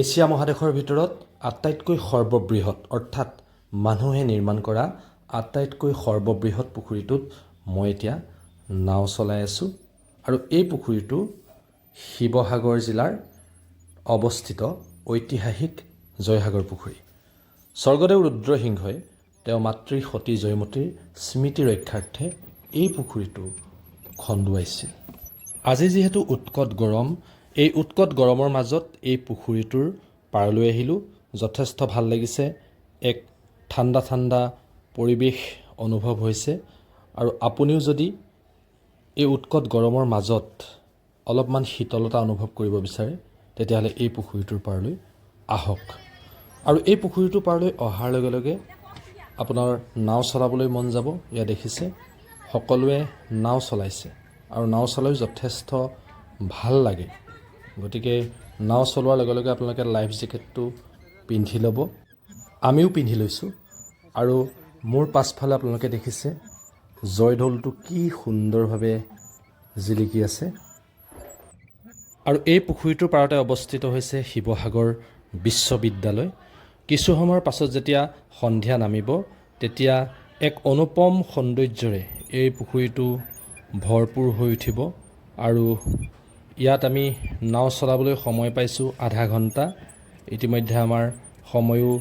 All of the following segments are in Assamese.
এছিয়া মহাদেশৰ ভিতৰত আটাইতকৈ সৰ্ববৃহৎ অৰ্থাৎ মানুহে নিৰ্মাণ কৰা আটাইতকৈ সৰ্ববৃহৎ পুখুৰীটোত মই এতিয়া নাও চলাই আছোঁ আৰু এই পুখুৰীটো শিৱসাগৰ জিলাৰ অৱস্থিত ঐতিহাসিক জয়সাগৰ পুখুৰী। স্বৰ্গদেউ ৰুদ্ৰসিংহই তেওঁ মাতৃ সতী জয়মতীৰ স্মৃতি ৰক্ষাৰ্থে এই পুখুৰীটো খন্দুৱাইছিল। আজি যিহেতু উৎকট গৰম, এই উৎকট গৰমৰ মাজত এই পুখুৰীটোৰ পাৰলৈ আহিলোঁ। যথেষ্ট ভাল লাগিছে, এক ঠাণ্ডা ঠাণ্ডা পৰিৱেশ অনুভৱ হৈছে আৰু আপুনিও যদি এই উৎকট গৰমৰ মাজত অলপমান শীতলতা অনুভৱ কৰিব বিচাৰে তেতিয়াহ'লে এই পুখুৰীটোৰ পাৰলৈ আহক। আৰু এই পুখুৰীটোৰ পাৰলৈ অহাৰ লগে লগে আপোনাৰ নাও চলাবলৈ মন যাব। এয়া দেখিছে সকলোৱে নাও চলাইছে আৰু নাও চলাই যথেষ্ট ভাল লাগে। গতিকে নাও চলোৱাৰ লগে লগে আপোনালোকে লাইফ জেকেটটো পিন্ধি ল'ব। আমিও পিন্ধি লৈছোঁ আৰু মোৰ পাছফালে আপোনালোকে দেখিছে জয়দৌলটো কি সুন্দৰভাৱে জিলিকি আছে। আৰু এই পুখুৰীটোৰ পাৰতে অৱস্থিত হৈছে শিৱসাগৰ বিশ্ববিদ্যালয়। কিছু সময়ৰ পাছত যেতিয়া সন্ধিয়া নামিব তেতিয়া এক অনুপম সৌন্দৰ্যৰে এই পুখুৰীটো ভৰপূৰ হৈ উঠিব। আৰু ইয়াত আমি নাও চলাবলৈ সময় পাইছোঁ আধা ঘণ্টা। ইতিমধ্যে আমাৰ সময়ো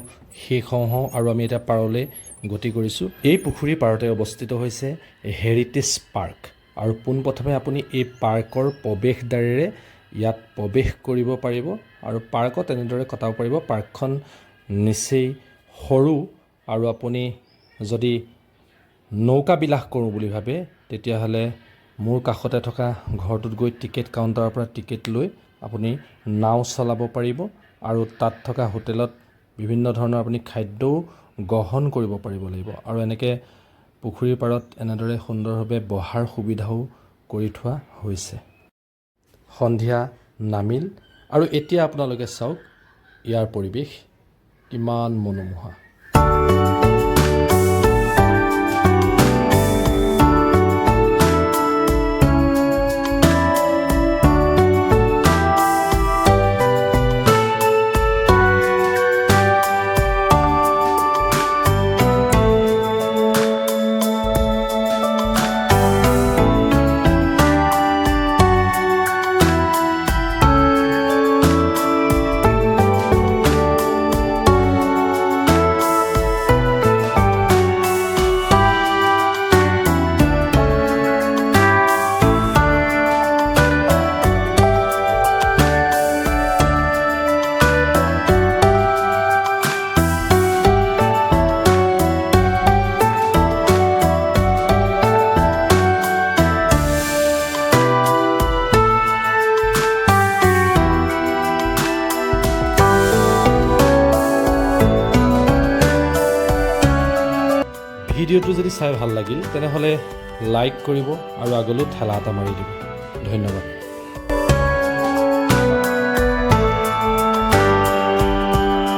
শেষ হওঁ আৰু আমি এতিয়া পাৰলৈ গতি কৰিছোঁ। এই পুখুৰীৰ পাৰতে অৱস্থিত হৈছে হেৰিটেজ পাৰ্ক আৰু পোনপ্ৰথমে আপুনি এই পাৰ্কৰ প্ৰৱেশদ্বাৰেৰে ইয়াত প্ৰৱেশ কৰিব পাৰিব আৰু পাৰ্কত এনেদৰে কটাব পাৰিব। পাৰ্কখন নিচেই সৰু আৰু আপুনি যদি নৌকা বিলাস কৰোঁ বুলি ভাবে তেতিয়াহ'লে মোৰ কাষতে থকা ঘৰটোত গৈ টিকেট কাউণ্টাৰৰ পৰা টিকেট লৈ আপুনি নাও চলাব পাৰিব আৰু তাত থকা হোটেলত বিভিন্ন ধৰণৰ আপুনি খাদ্যও গ্ৰহণ কৰিব পাৰিব লাগিব। আৰু এনেকৈ পুখুৰীৰ পাৰত এনেদৰে সুন্দৰভাৱে বহাৰ সুবিধাও কৰি থোৱা হৈছে। সন্ধিয়া নামিল আৰু এতিয়া আপোনালোকে চাওক ইয়াৰ পৰিৱেশ কিমান মনোমোহা। ভিডিঅ'টো যদি চাই ভাল লাগিল তেনেহ'লে লাইক কৰিব আৰু আগলৈ ঠেলা এটা মাৰি দিব। ধন্যবাদ।